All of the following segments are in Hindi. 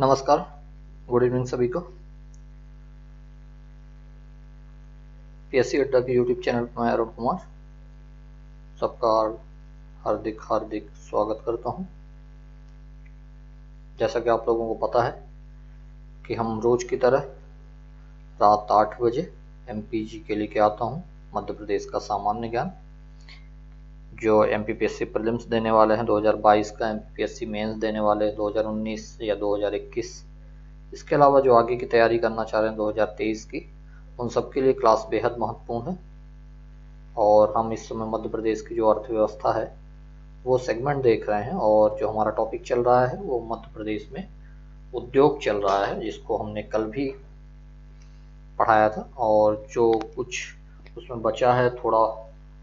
नमस्कार, गुड इवनिंग सभी को। पीएससी अड्डा के यूट्यूब चैनल पर मैं अरुण कुमार सबका हार्दिक हार्दिक स्वागत करता हूं। जैसा कि आप लोगों को पता है कि हम रोज की तरह रात 8 बजे एमपीजी के लेके आता हूं मध्य प्रदेश का सामान्य ज्ञान, जो एमपीपीएससी प्रीलिम्स देने वाले हैं 2022 का, एमपीपीएससी मेंस देने वाले 2019 या 2021, इसके अलावा जो आगे की तैयारी करना चाह रहे हैं 2023 की, उन सब के लिए क्लास बेहद महत्वपूर्ण है। और हम इस समय मध्य प्रदेश की जो अर्थव्यवस्था है वो सेगमेंट देख रहे हैं, और जो हमारा टॉपिक चल रहा है वो मध्य प्रदेश में उद्योग चल रहा है, जिसको हमने कल भी पढ़ाया था, और जो कुछ उसमें बचा है थोड़ा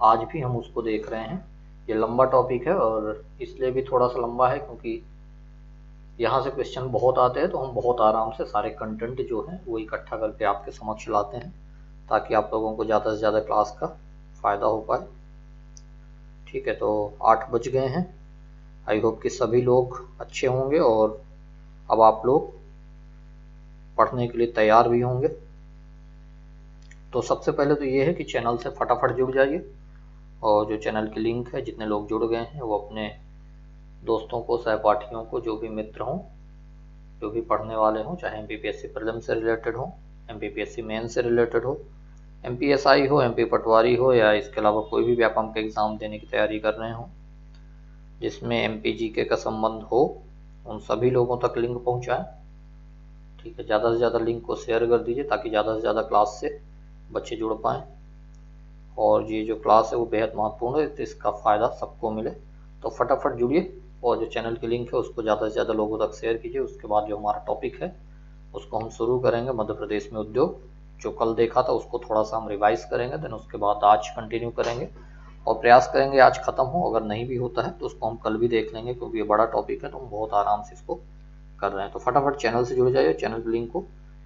आज भी हम उसको देख रहे हैं। ये लंबा टॉपिक है और इसलिए भी थोड़ा सा लंबा है क्योंकि यहाँ से क्वेश्चन बहुत आते हैं, तो हम बहुत आराम से सारे कंटेंट जो है वो इकट्ठा करके आपके समक्ष लाते हैं ताकि आप लोगों को ज़्यादा से ज़्यादा क्लास का फ़ायदा हो पाए। ठीक है, तो 8 बज गए हैं। आई होप कि सभी लोग अच्छे होंगे और अब आप लोग पढ़ने के लिए तैयार भी होंगे। तो सबसे पहले तो ये है कि चैनल से फटाफट जुड़ जाइए, और जो चैनल की लिंक है, जितने लोग जुड़ गए हैं वो अपने दोस्तों को, सहपाठियों को, जो भी मित्र हों, जो भी पढ़ने वाले हों, चाहे एमपीपीएससी प्रीलिम्स से रिलेटेड हो, एमपीपीएससी मेन से रिलेटेड हो, एमपीएसआई हो, एमपी पटवारी हो, या इसके अलावा कोई भी व्यापम का एग्ज़ाम देने की तैयारी कर रहे हो जिसमें एमपीजीके का संबंध हो, उन सभी लोगों तक लिंक पहुंचाएं। ठीक है, ज़्यादा से ज़्यादा लिंक को शेयर कर दीजिए ताकि ज़्यादा से ज़्यादा क्लास से बच्चे जुड़ पाएँ। और ये जो क्लास है वो बेहद महत्वपूर्ण है, तो इसका फ़ायदा सबको मिले। तो फटाफट जुड़िए और जो चैनल की लिंक है उसको ज़्यादा से ज़्यादा लोगों तक शेयर कीजिए। उसके बाद जो हमारा टॉपिक है उसको हम शुरू करेंगे, मध्य प्रदेश में उद्योग। जो कल देखा था उसको थोड़ा सा हम रिवाइज करेंगे, देन उसके बाद आज कंटिन्यू करेंगे और प्रयास करेंगे आज ख़त्म हो। अगर नहीं भी होता है तो उसको हम कल भी देख लेंगे, क्योंकि ये बड़ा टॉपिक है तो हम बहुत आराम से इसको कर रहे हैं। तो फटाफट चैनल से जुड़ जाइए, चैनल की लिंक को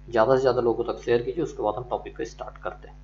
ज़्यादा से ज़्यादा लोगों तक शेयर कीजिए। उसके बाद हम टॉपिक को स्टार्ट करते हैं।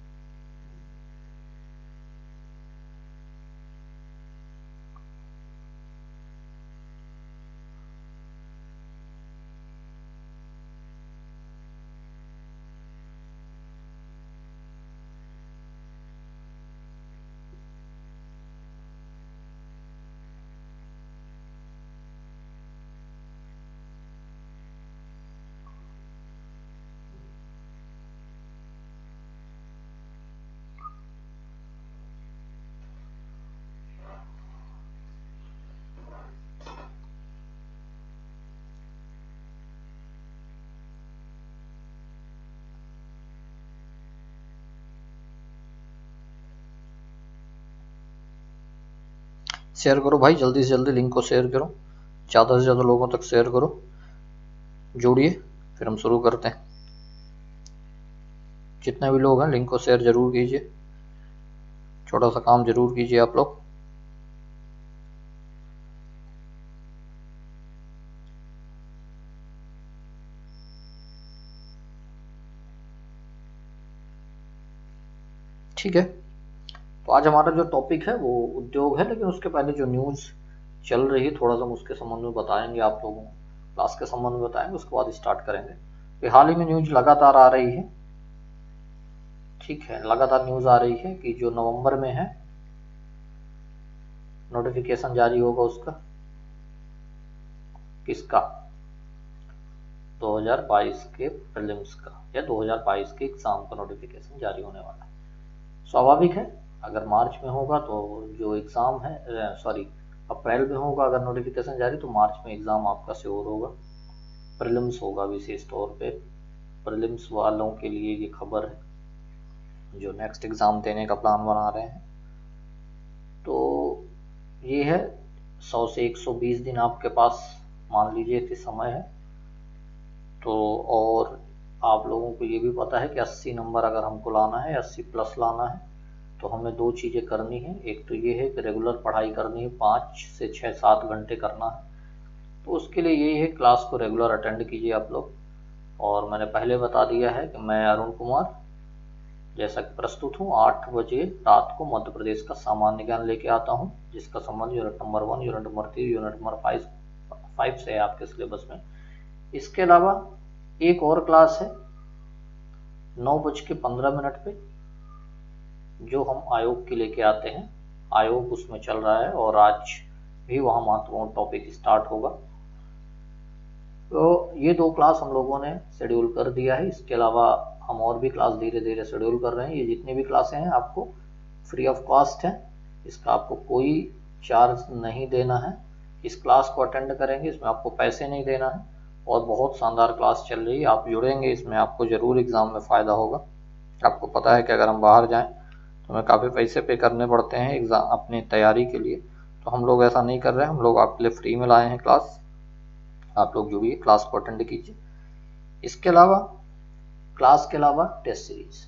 शेयर करो भाई, जल्दी से जल्दी लिंक को शेयर करो, ज़्यादा से ज़्यादा लोगों तक शेयर करो, जोड़िए, फिर हम शुरू करते हैं। जितने भी लोग हैं लिंक को शेयर जरूर कीजिए, छोटा सा काम जरूर कीजिए आप लोग। ठीक है, तो आज हमारा जो टॉपिक है वो उद्योग है, लेकिन उसके पहले जो न्यूज़ चल रही है थोड़ा सा हम उसके संबंध में बताएंगे आप लोगों को, क्लास के संबंध में बताएंगे, उसके बाद स्टार्ट करेंगे। तो हाल ही में न्यूज़ लगातार आ रही है। ठीक है, लगातार न्यूज़ आ रही है कि जो नवंबर में है नोटिफिकेशन जारी होगा उसका, किसका, 2022 के प्रीलिम्स का या 2022 के एग्ज़ाम का नोटिफिकेशन जारी होने वाला है। स्वाभाविक है, अगर मार्च में होगा तो जो एग्ज़ाम है, सॉरी अप्रैल में होगा अगर नोटिफिकेशन जारी, तो मार्च में एग्ज़ाम आपका श्योर होगा, प्रीलिम्स होगा। विशेष तौर पे प्रीलिम्स वालों के लिए ये खबर है जो नेक्स्ट एग्ज़ाम देने का प्लान बना रहे हैं। तो ये है 100 से 120 दिन आपके पास मान लीजिए कि समय है। तो और आप लोगों को ये भी पता है कि 80 नंबर अगर हमको लाना है, 80 प्लस लाना है, तो हमें 2 चीज़ें करनी है। एक तो ये है कि रेगुलर पढ़ाई करनी है, 5 से 6-7 घंटे करना है। तो उसके लिए यही है, क्लास को रेगुलर अटेंड कीजिए आप लोग। और मैंने पहले बता दिया है कि मैं अरुण कुमार जैसा कि प्रस्तुत हूँ 8 बजे रात को मध्य प्रदेश का सामान्य ज्ञान लेके आता हूँ, जिसका संबंध unit number 1, unit number 3, unit number 5 से है आपके सिलेबस में। इसके अलावा एक और क्लास है 9:15 पे, जो हम आयोग की लेके आते हैं। आयोग उसमें चल रहा है और आज भी वहाँ महत्वपूर्ण टॉपिक स्टार्ट होगा। तो ये 2 क्लास हम लोगों ने शेड्यूल कर दिया है। इसके अलावा हम और भी क्लास धीरे धीरे शेड्यूल कर रहे हैं। ये जितनी भी क्लासें हैं आपको फ्री ऑफ कॉस्ट है, इसका आपको कोई चार्ज नहीं देना है। इस क्लास को अटेंड करेंगे, इसमें आपको पैसे नहीं देना है और बहुत शानदार क्लास चल रही है। आप जुड़ेंगे इसमें, आपको ज़रूर एग्ज़ाम में फ़ायदा होगा। आपको पता है कि अगर हम बाहर जाएं तो हमें काफ़ी पैसे पे करने पड़ते हैं एग्ज़ाम अपनी तैयारी के लिए, तो हम लोग ऐसा नहीं कर रहे हैं। हम लोग आपके लिए फ्री में लाए हैं क्लास। आप लोग जुड़िए, क्लास को अटेंड कीजिए। इसके अलावा क्लास के अलावा टेस्ट सीरीज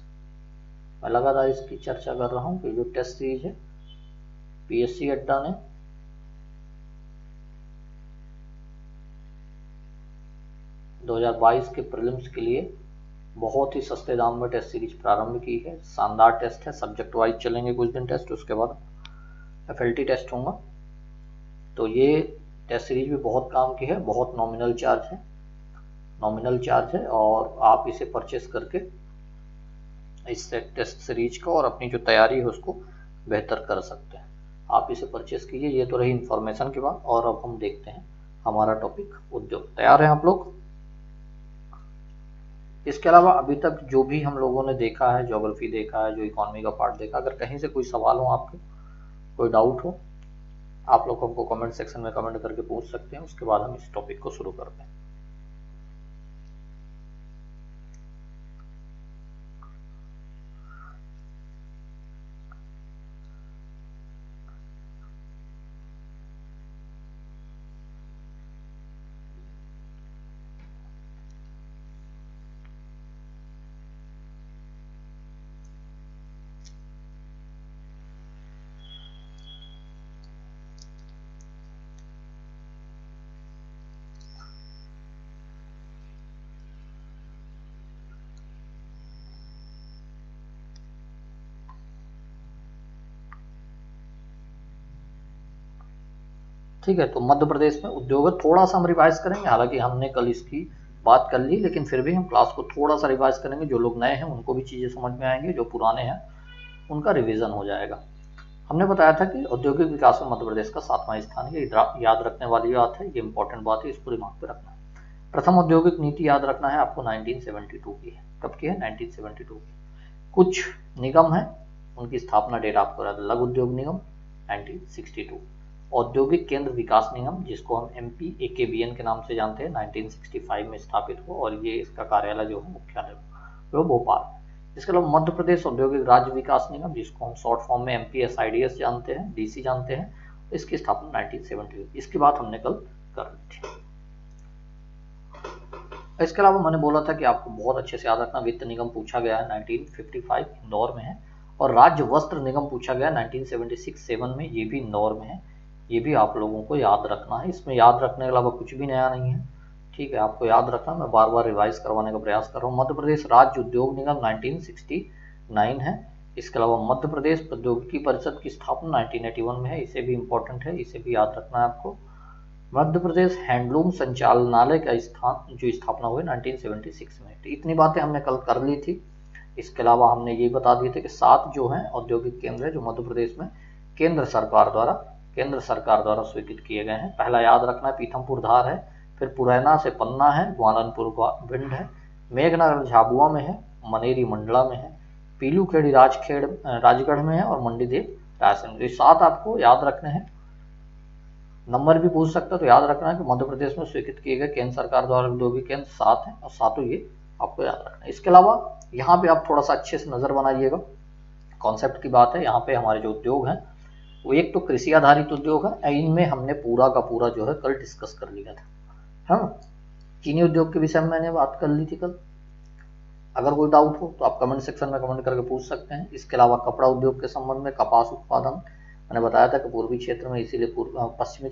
मैं लगातार इसकी चर्चा कर रहा हूँ कि जो टेस्ट सीरीज है पीएससी अड्डा ने 2022 के प्रीलिम्स के लिए बहुत ही सस्ते दाम में टेस्ट सीरीज प्रारंभ की है। शानदार टेस्ट है, सब्जेक्ट वाइज चलेंगे कुछ दिन टेस्ट, उसके बाद एफएलटी टेस्ट होगा। तो ये टेस्ट सीरीज भी बहुत काम की है, बहुत नॉमिनल चार्ज है और आप इसे परचेस करके इस टेस्ट सीरीज को और अपनी जो तैयारी है उसको बेहतर कर सकते हैं। आप इसे परचेस कीजिए। ये तो रही इन्फॉर्मेशन की बात, और अब हम देखते हैं हमारा टॉपिक उद्योग। तैयार हैं आप लोग? इसके अलावा अभी तक जो भी हम लोगों ने देखा है, ज्योग्राफी देखा है, जो इकोनॉमी का पार्ट देखा, अगर कहीं से कोई सवाल हो, आपके कोई डाउट हो, आप लोग हमको कमेंट सेक्शन में कमेंट करके पूछ सकते हैं। उसके बाद हम इस टॉपिक को शुरू करते हैं। ठीक है, तो मध्य प्रदेश में उद्योग थोड़ा सा हम रिवाइज करेंगे। हालांकि हमने कल इसकी बात कर ली, लेकिन फिर भी हम क्लास को थोड़ा सा रिवाइज करेंगे। जो लोग नए हैं उनको भी चीज़ें समझ में आएंगी, जो पुराने हैं उनका रिवीजन हो जाएगा। हमने बताया था कि औद्योगिक विकास में मध्य प्रदेश का 7वां स्थान है। ये याद रखने वाली बात है, ये इंपॉर्टेंट बात है, इसको दिमाग पे रखना है। प्रथम औद्योगिक नीति याद रखना है आपको, 1972 की है। कब की है? 1972 की। कुछ निगम है, उनकी स्थापना डेट आपको याद है। लघु उद्योग निगम 1962। औद्योगिक केंद्र विकास निगम, जिसको हम MPAKBN के नाम से जानते हैं, 1965 में स्थापित हुआ और ये इसका कार्यालय जो है मुख्यालय वो भोपाल। इसके अलावा मध्य प्रदेश औद्योगिक राज्य विकास निगम, जिसको हम शॉर्ट फॉर्म में MPSIDS जानते हैं, DC जानते हैं, इसकी स्थापना 1970। इसकी बात हमने कल कर ली थी। इसके अलावा मैंने बोला था कि आपको बहुत अच्छे से याद रखना, वित्त निगम पूछा गया है 1955, इंदौर में है। और राज्य वस्त्र निगम पूछा गया 1976-7 में, ये भी इंदौर में है। ये भी आप लोगों को याद रखना है। इसमें याद रखने के अलावा कुछ भी नया नहीं है, ठीक है, आपको याद रखना। मैं बार बार रिवाइज करवाने का प्रयास कर रहा हूँ। मध्य प्रदेश राज्य उद्योग निगम 1969 है। इसके अलावा मध्य प्रदेश प्रौद्योगिकी परिषद की स्थापना 1981 में है, इसे भी इम्पोर्टेंट है, इसे भी याद रखना है आपको। मध्य प्रदेश हैंडलूम संचालनालय का स्थापना हुई 1976 में। तो इतनी बातें हमने कल कर ली थी। इसके अलावा हमने ये बता दिए थे कि 7 जो हैं औद्योगिक केंद्र है जो मध्य प्रदेश में केंद्र सरकार द्वारा स्वीकृत किए गए हैं। पहला याद रखना है पीथमपुर धार है, फिर पुरैना से पन्ना है, ग्वालनपुर भिंड है, मेघनगर झाबुआ में है, मनेरी मंडला में है, पीलूखेड़ी राजगढ़ में है और मंडीदेव रायसेन। ये 7 आपको याद रखने हैं। नंबर भी पूछ सकते हो, तो याद रखना है कि मध्य प्रदेश में स्वीकृत किए गए केंद्र सरकार द्वारा औद्योगिक केंद्र 7 हैं और 7 ये आपको याद रखना है। इसके अलावा यहाँ पे आप थोड़ा सा अच्छे से नजर बनाइएगा, कॉन्सेप्ट की बात है। यहाँ पे हमारे जो उद्योग हैं वो एक तो कृषि आधारित उद्योग है, इनमें हमने पूरा का पूरा जो है कल डिस्कस कर लिया था। हाँ, चीनी उद्योग के विषय में मैंने बात कर ली थी कल। अगर कोई डाउट हो तो आप कमेंट सेक्शन में कमेंट करके पूछ सकते हैं। इसके अलावा कपड़ा उद्योग के संबंध में, कपास उत्पादन मैंने बताया था कि पूर्वी क्षेत्र में, इसीलिए पश्चिमी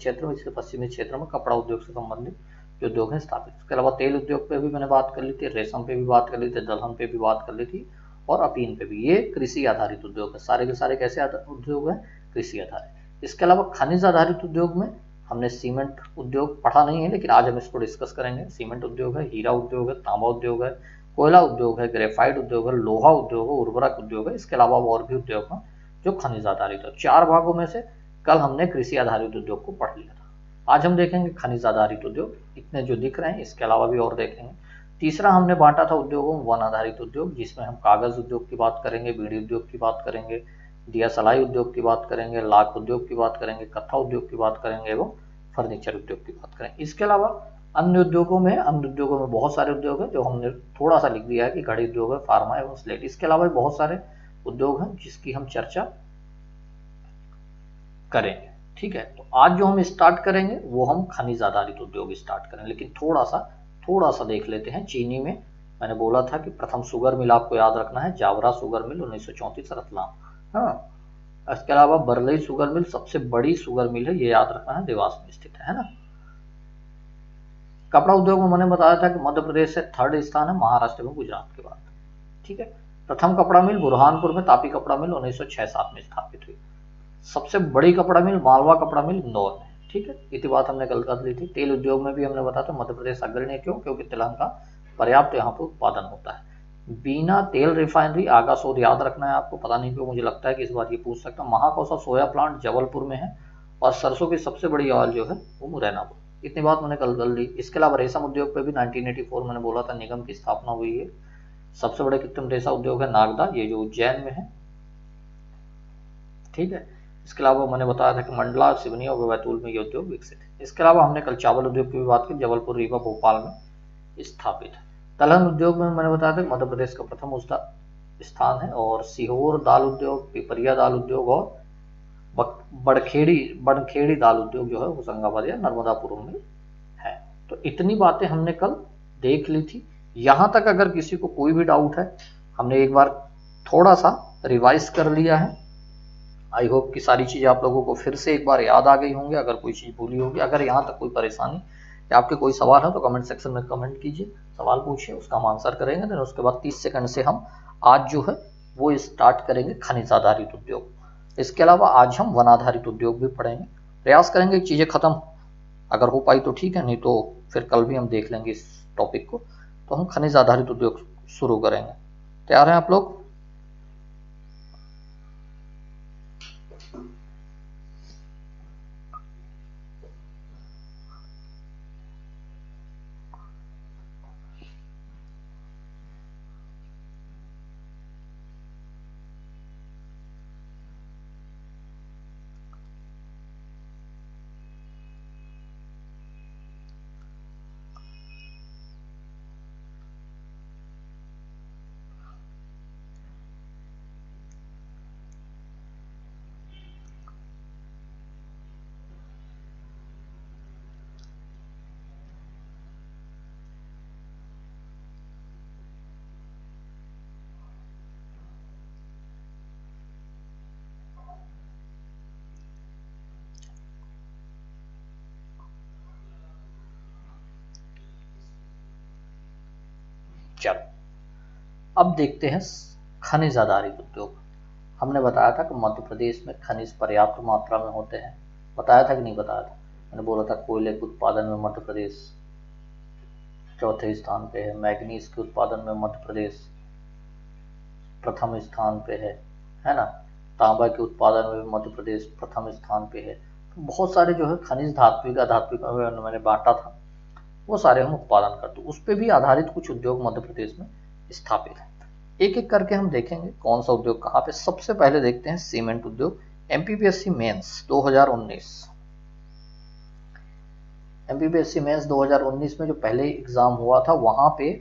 क्षेत्र में कपड़ा उद्योग से संबंधित जो उद्योग है स्थापित। इसके अलावा तेल उद्योग पे भी मैंने बात कर ली थी, रेशम पे भी बात कर ली थी, दलहन पे भी बात कर ली थी और अफीम पे भी। ये कृषि आधारित उद्योग है, सारे के सारे कैसे उद्योग है? कृषि आधारित। इसके अलावा खनिज आधारित उद्योग में हमने सीमेंट उद्योग पढ़ा नहीं है, लेकिन आज हम इसको डिस्कस करेंगे। सीमेंट उद्योग है, हीरा उद्योग है, तांबा उद्योग है, कोयला उद्योग है, ग्रेफाइट उद्योग है, लोहा उद्योग है, उर्वरक उद्योग है, इसके अलावा और भी उद्योग हैं जो खनिज आधारित है। 4 भागों में से कल हमने कृषि आधारित उद्योग को पढ़ लिया था। आज हम देखेंगे खनिज आधारित उद्योग, इतने जो दिख रहे हैं, इसके अलावा भी और देखेंगे। तीसरा हमने बांटा था उद्योगों में वन आधारित उद्योग, जिसमें हम कागज उद्योग की बात करेंगे, बीड़ी उद्योग की बात करेंगे, दिया सलाई उद्योग की बात करेंगे, लाख उद्योग की बात करेंगे, कत्था उद्योग की बात करेंगे एवं फर्नीचर उद्योग की बात करें। इसके अलावा अन्य उद्योगों में बहुत सारे उद्योग हैं जो हमने थोड़ा सा लिख दिया है कि घड़ी उद्योग है, फार्मा एवं स्लेट। इसके अलावा भी बहुत सारे उद्योग हैं जिसकी हम चर्चा करेंगे। ठीक है, तो आज जो हम स्टार्ट करेंगे वो हम खनिज आधारित उद्योग स्टार्ट करें, लेकिन थोड़ा सा देख लेते हैं। चीनी में मैंने बोला था कि प्रथम शुगर मिल आपको याद रखना है, जावरा शुगर मिल 1934 रतलाम। हाँ, इसके अलावा बरलई शुगर मिल सबसे बड़ी शुगर मिल है, ये याद रखना है, देवास में स्थित है ना। कपड़ा उद्योग में मैंने बताया था कि मध्य प्रदेश से 3rd स्थान है, महाराष्ट्र में गुजरात के बाद। ठीक है, प्रथम कपड़ा मिल बुरहानपुर में तापी कपड़ा मिल 1906-07 में स्थापित हुई। सबसे बड़ी कपड़ा मिल मालवा कपड़ा मिल इंदौर में। ठीक है, इतनी बात हमने कल कर ली थी। तेल उद्योग में भी हमने बताया था मध्य प्रदेश अग्रणी है। क्यों? क्योंकि तिलहन का पर्याप्त यहाँ पर उत्पादन होता है। बीना तेल रिफाइनरी आगा शोध याद रखना है आपको, पता नहीं क्यों मुझे लगता है कि इस बार ये पूछ सकता है। महाकौशल सोया प्लांट जबलपुर में है, और सरसों की सबसे बड़ी ऑयल जो है वो मुरैना में। इतनी बात मैंने कल कर ली। इसके अलावा रेशम उद्योग पे भी 1984 मैंने बोला था निगम की स्थापना हुई है। सबसे बड़े कृत्रिम रेशा उद्योग है नागदा, ये जो उज्जैन में है। ठीक है, इसके अलावा मैंने बताया था कि मंडला, सिवनी और बैतूल में ये उद्योग विकसित है। इसके अलावा हमने कल चावल उद्योग की भी बात की, जबलपुर, रीवा, भोपाल में स्थापित है। दलहन उद्योग में मैंने बताया था मध्य प्रदेश का प्रथम स्थान है, और सीहोर दाल उद्योग, पिपरिया दाल उद्योग और बड़खेड़ी दाल उद्योग जो है होशंगाबाद या नर्मदापुर में है। तो इतनी बातें हमने कल देख ली थी। यहाँ तक अगर किसी को कोई भी डाउट है, हमने एक बार थोड़ा सा रिवाइज कर लिया है। आई होप कि सारी चीज़ें आप लोगों को फिर से एक बार याद आ गई होंगी। अगर कोई चीज़ भूली होगी, अगर यहाँ तक कोई परेशानी या आपके कोई सवाल है तो कमेंट सेक्शन में कमेंट कीजिए, सवाल पूछिए, उसका हम आंसर करेंगे। देन उसके बाद 30 सेकंड से हम आज जो है वो स्टार्ट करेंगे खनिज आधारित उद्योग। इसके अलावा आज हम वन आधारित उद्योग भी पढ़ेंगे। प्रयास करेंगे चीज़ें ख़त्म अगर हो पाई तो ठीक है, नहीं तो फिर कल भी हम देख लेंगे इस टॉपिक को। तो हम खनिज आधारित उद्योग शुरू करेंगे। तैयार हैं आप लोग? चलो, अब देखते हैं खनिज आधारित उद्योग। हमने बताया था कि मध्य प्रदेश में खनिज पर्याप्त मात्रा में होते हैं। बताया था कि नहीं बताया था? मैंने बोला था कोयले के उत्पादन में मध्य प्रदेश चौथे स्थान पे है, मैग्नीज के उत्पादन में मध्य प्रदेश प्रथम स्थान पे है ना। तांबा के उत्पादन में मध्य प्रदेश प्रथम स्थान पे है। तो बहुत सारे जो है खनिज धात्विक मैंने बांटा था, वो सारे हम उत्पादन करते, उस पर भी आधारित कुछ उद्योग मध्य प्रदेश में स्थापित है। एक एक करके हम देखेंगे कौन सा उद्योग कहाँ पे। सबसे पहले देखते हैं सीमेंट उद्योग। एमपीपीएससी मेंस 2019, एमपीपीएससी मेंस 2019 में जो पहले एग्जाम हुआ था वहां पे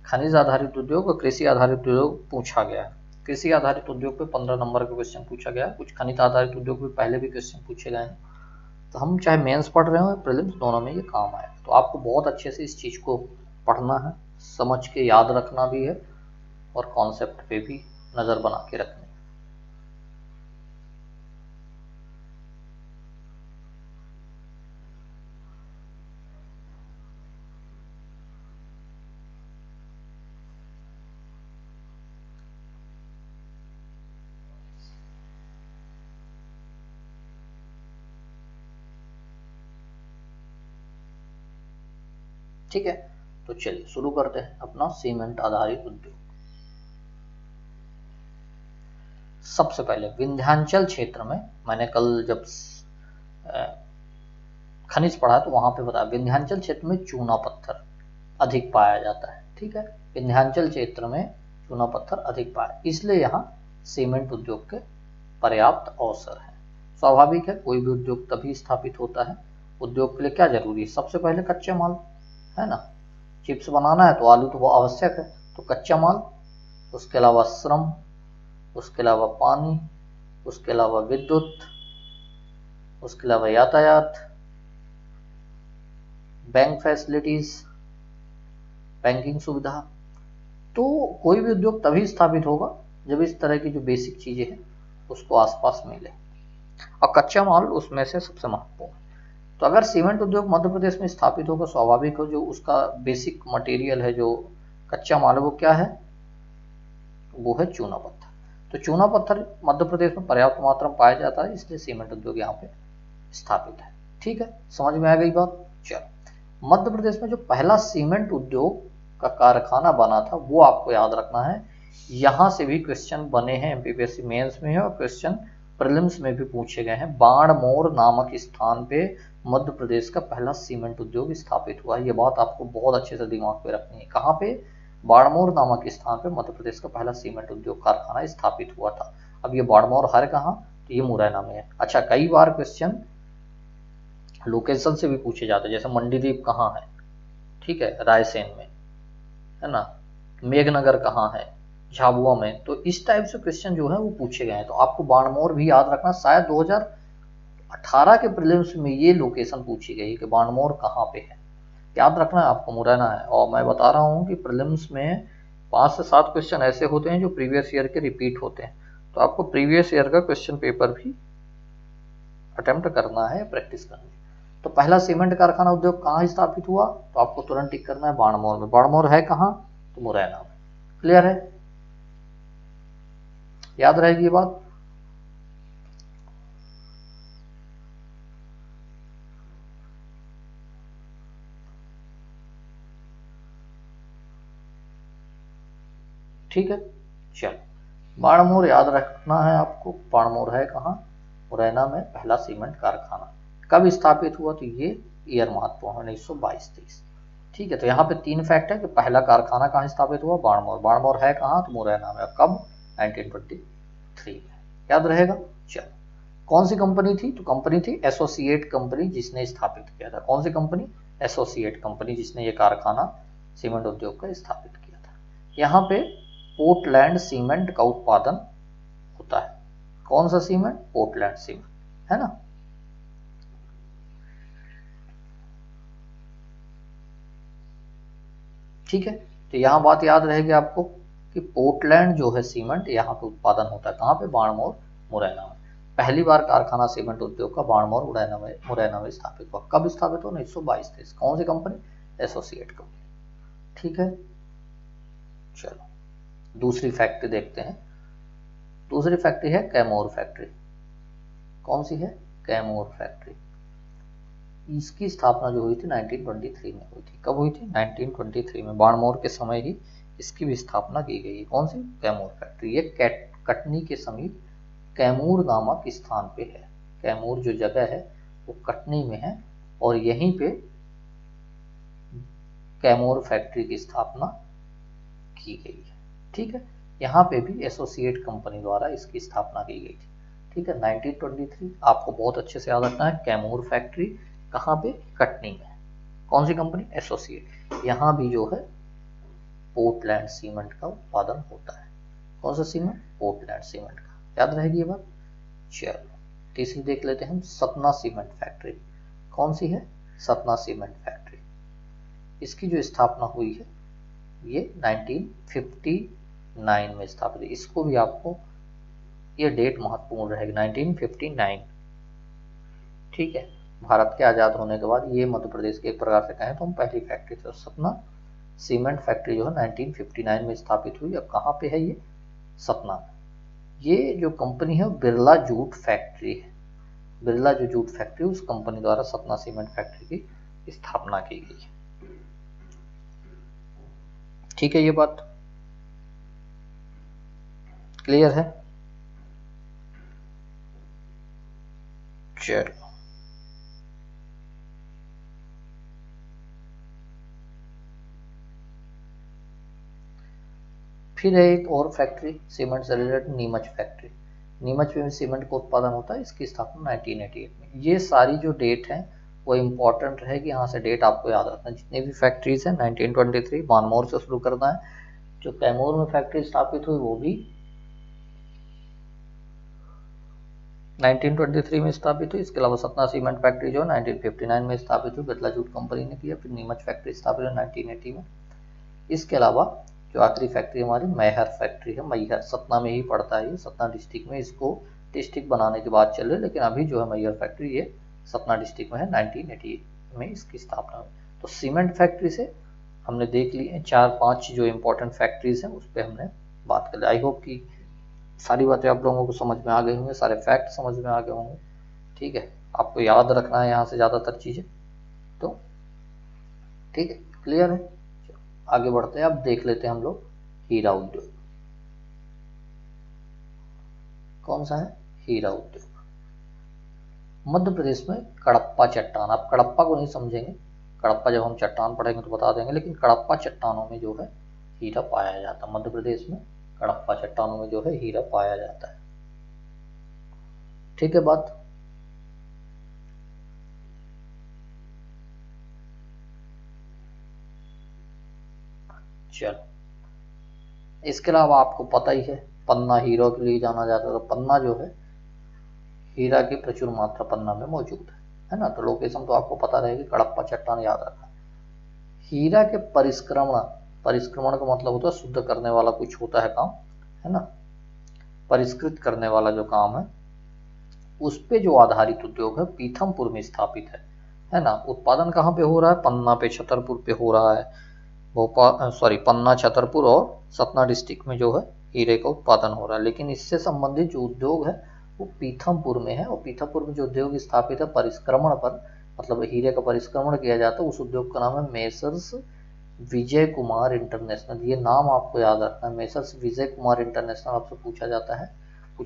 खनिज आधारित उद्योग और कृषि आधारित उद्योग पूछा गया है। कृषि आधारित उद्योग पे 15 नंबर का क्वेश्चन पूछा गया है। कुछ खनिज आधारित उद्योग पे पहले भी क्वेश्चन पूछे गए हैं। तो हम चाहे मेंस पढ़ रहे हो प्रीलिम्स, दोनों में ये काम आए। तो आपको बहुत अच्छे से इस चीज़ को पढ़ना है, समझ के याद रखना भी है, और कॉन्सेप्ट पे भी नज़र बना के रखनी है। ठीक है, तो चलिए शुरू करते हैं अपना सीमेंट आधारित उद्योग। सबसे पहले विंध्याचल क्षेत्र में, मैंने कल जब खनिज पढ़ा तो वहां पे बताया विंध्याचल क्षेत्र में चूना पत्थर अधिक पाया जाता है। ठीक है, विंध्याचल क्षेत्र में चूना पत्थर अधिक पाया, इसलिए यहाँ सीमेंट उद्योग के पर्याप्त अवसर है। स्वाभाविक है, कोई भी उद्योग तभी स्थापित होता है, उद्योग के लिए क्या जरूरी है, सबसे पहले कच्चे माल, है ना। चिप्स बनाना है तो आलू तो वो आवश्यक है, तो कच्चा माल, उसके अलावा श्रम, उसके अलावा पानी, उसके अलावा विद्युत, उसके अलावा यातायात, बैंक फैसिलिटीज, बैंकिंग सुविधा। तो कोई भी उद्योग तभी स्थापित होगा जब इस तरह की जो बेसिक चीजें हैं उसको आसपास मिले, और कच्चा माल उसमें से सबसे महत्वपूर्ण। तो अगर सीमेंट उद्योग मध्य प्रदेश में स्थापित होगा, स्वाभाविक हो जो उसका बेसिक मटेरियल है, जो कच्चा माल है, वो क्या है, वो है चूना पत्थर। तो चूना पत्थर मध्य प्रदेश में पर्याप्त मात्रा में पाया जाता है, इसलिए सीमेंट उद्योग यहाँ पे स्थापित है। ठीक है, समझ में आ गई बात। चलो, मध्य प्रदेश में जो पहला सीमेंट उद्योग का कारखाना बना था वो आपको याद रखना है। यहां से भी क्वेश्चन बने हैं, एमपीपीएससी मेंस में है और क्वेश्चन प्रीलिम्स में भी पूछे गए हैं। बाणमोर नामक स्थान पे मध्य प्रदेश का पहला सीमेंट उद्योग स्थापित हुआ। ये बात आपको बहुत अच्छे से दिमाग पे रखनी है। कहाँ पे, बाणमोर नामक स्थान पे मध्य प्रदेश का पहला सीमेंट उद्योग कारखाना स्थापित हुआ था। अब ये बाणमोर है कहाँ, तो ये मुरैना में है। अच्छा, कई बार क्वेश्चन लोकेशन से भी पूछे जाते हैं, जैसे मंडीदीप कहाँ है, ठीक है, रायसेन में, है ना, मेघनगर कहाँ है, झाबुआ में। तो इस टाइप से क्वेश्चन जो है वो पूछे गए हैं, तो आपको बाणमोर भी याद रखना। शायद 2018 के प्रीलिम्स में ये लोकेशन पूछी गई कि बाणमोर कहाँ पे है, याद रखना है आपको, मुरैना है। और मैं बता रहा हूँ कि प्रीलिम्स में 5 से 7 क्वेश्चन ऐसे होते हैं जो प्रीवियस ईयर के रिपीट होते हैं, तो आपको प्रीवियस ईयर का क्वेश्चन पेपर भी अटेम्प्ट करना है, प्रैक्टिस करनी है। तो पहला सीमेंट कारखाना उद्योग कहाँ स्थापित हुआ, तो आपको तुरंत टिक करना है बाणमोर में। बाणमोर है कहाँ, तो मुरैना में। क्लियर है, याद रहेगी ये बात। ठीक है, चलो, बाणमोर याद रखना है आपको। बाणमोर है कहाँ, मुरैना में पहला सीमेंट कारखाना कब स्थापित हुआ, तो ये ईयर महत्वपूर्ण है, 1922-23। ठीक है, तो यहाँ पे 3 फैक्ट है कि पहला कारखाना कहाँ स्थापित हुआ, बाणमोर। बाणमोर है कहाँ, तो मुरैना में। कब, 1923 में। याद रहेगा। चलो, कौन सी कंपनी थी, तो कंपनी थी एसोसिएट कंपनी, जिसने स्थापित किया था। कौन सी कंपनी, एसोसिएट कंपनी, जिसने ये कारखाना सीमेंट उद्योग का स्थापित किया था। यहाँ पे पोर्टलैंड सीमेंट का उत्पादन होता है। कौन सा सीमेंट, पोर्टलैंड सीमेंट, है ना। ठीक है, तो यहाँ बात याद रहेगी आपको कि पोर्टलैंड जो है सीमेंट यहाँ पे उत्पादन होता है। कहाँ पे, बाणमोर, मुरैना में। पहली बार कारखाना सीमेंट उद्योग का बाणमोर, मुरैना में स्थापित हुआ। कब स्थापित हुआ, 1922-23। कौन सी कंपनी, एसोसिएट कंपनी। ठीक है, चलो दूसरी फैक्ट्री देखते हैं। दूसरी फैक्ट्री है कैमोर फैक्ट्री। कौन सी है, कैमोर फैक्ट्री। इसकी स्थापना जो हुई थी 1923 में हुई थी। कब हुई थी, 1923 में। बाणमोर के समय ही इसकी भी स्थापना की गई है। कौन सी, कैमूर फैक्ट्री। ये कटनी के समीप कैमूर नामक स्थान पे है। कैमूर जो जगह है वो कटनी में है, और यहीं पे कैमूर फैक्ट्री की स्थापना की गई है। ठीक है, यहाँ पे भी एसोसिएट कंपनी द्वारा इसकी स्थापना की गई थी। ठीक है, 1923 आपको बहुत अच्छे से याद रखना है। कैमूर फैक्ट्री कहाँ पे, कटनी में। कौन सी कंपनी, एसोसिएट। यहाँ भी जो है पोर्टलैंड सीमेंट का उत्पादन होता है। कौन सा सीमेंट, पोर्टलैंड सीमेंट का। याद रहेगी ये बात। चलो तीसरी देख लेते हैं हम, सतना सीमेंट फैक्ट्री। कौन सी है, सतना सीमेंट फैक्ट्री। इसकी जो स्थापना हुई है ये 1959 में स्थापित है। इसको भी आपको, ये डेट महत्वपूर्ण रहेगी, 1959। ठीक है, भारत के आज़ाद होने के बाद ये मध्य प्रदेश के एक प्रकार से कहें तो हम पहली फैक्ट्री थी। सतना सीमेंट फैक्ट्री जो है 1959 में स्थापित हुई। अब कहाँ पे है ये, सतना में। ये जो कंपनी है बिरला जूट फैक्ट्री है। बिरला जो जूट फैक्ट्री, उस कंपनी द्वारा सतना सीमेंट फैक्ट्री की स्थापना की गई है। ठीक है, ये बात क्लियर है। चलो फिर है एक और फैक्ट्री सीमेंट से रिलेटेड, नीमच फैक्ट्री। नीमच में सीमेंट का उत्पादन होता है, इसकी स्थापना 1988 में। ये सारी जो डेट है वो इम्पोर्टेंट रहेगी, यहाँ से डेट आपको याद रखना है। जितनी भी फैक्ट्रीज है 1923 बानमोर से शुरू करना है। जो कैमूर में फैक्ट्री स्थापित हुई वो भी 1923 में स्थापित हुई। इसके अलावा सतना सीमेंट फैक्ट्री जो है 1959 में स्थापित हुई, बिरला जूट कंपनी ने किया। फिर नीमच फैक्ट्री स्थापित हुई 1980 में। इसके अलावा जो आखिरी फैक्ट्री हमारी मैहर फैक्ट्री है, मैहर सतना में ही पड़ता है, ये सतना डिस्ट्रिक्ट में, इसको डिस्ट्रिक्ट बनाने की बात चल रही है, लेकिन अभी जो है मैहर फैक्ट्री ये सतना डिस्ट्रिक्ट में है। 1980 में इसकी स्थापना हुई। तो सीमेंट फैक्ट्री से हमने देख लिए 4-5 जो इम्पोर्टेंट फैक्ट्रीज हैं, उस पर हमने बात कर ली। आई होप कि सारी बातें आप लोगों को समझ में आ गई होंगे, सारे फैक्ट समझ में आ गए होंगे। ठीक है, आपको याद रखना है यहाँ से ज़्यादातर चीज़ें, तो ठीक है, क्लियर है। आगे बढ़ते हैं, अब देख लेते हैं हम लोग हीरा उद्योग। कौन सा है? हीरा उद्योग। मध्य प्रदेश में कडप्पा चट्टान, आप कडप्पा को नहीं समझेंगे, कडप्पा जब हम चट्टान पढ़ेंगे तो बता देंगे, लेकिन कडप्पा चट्टानों में जो है हीरा पाया जाता है। मध्य प्रदेश में कडप्पा चट्टानों में जो है हीरा पाया जाता है। ठीक है बात। चलो, इसके अलावा आपको पता ही है पन्ना हीरो के लिए जाना जाता है। तो पन्ना जो है हीरा की प्रचुर मात्रा पन्ना में मौजूद है ना। तो लोकेशन तो आपको पता रहेगी, कडप्पा चट्टान याद रखना। हीरा के परिष्करण, परिष्करण का मतलब होता है शुद्ध करने वाला कुछ होता है काम, है ना, परिष्कृत करने वाला जो काम है, उस पे जो आधारित उद्योग है पीथमपुर में स्थापित है ना। उत्पादन कहाँ पे हो रहा है? पन्ना पे, छतरपुर पे हो रहा है। भोपाल पन्ना, छतरपुर और सतना डिस्ट्रिक्ट में जो है हीरे का उत्पादन हो रहा है। लेकिन इससे संबंधित जो उद्योग है वो पीथमपुर में है, और पीथमपुर में जो उद्योग स्थापित है परिष्क्रमण पर, मतलब हीरे का परिष्क्रमण किया जाता है, उस उद्योग का नाम है मेसर्स विजय कुमार इंटरनेशनल। ये नाम आपको याद रखना है, मेसर्स विजय कुमार इंटरनेशनल। आपसे पूछा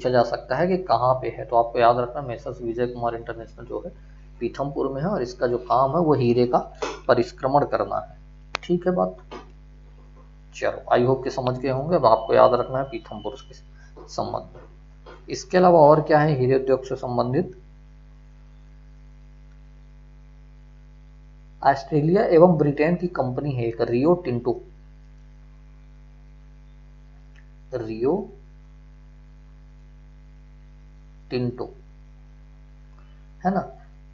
जा सकता है कि कहाँ पे है, तो आपको याद रखना मेसर्स विजय कुमार इंटरनेशनल जो है पीथमपुर में है, और इसका जो काम है वो हीरे का परिष्क्रमण करना है। ठीक है बात। चलो, आई होप के समझ गए होंगे। अब आपको याद रखना है पीथमपुर के संबंध। इसके अलावा और क्या है हीरे उद्योग से संबंधित? ऑस्ट्रेलिया एवं ब्रिटेन की कंपनी है एक, रियो टिंटो। रियो टिंटो, है ना।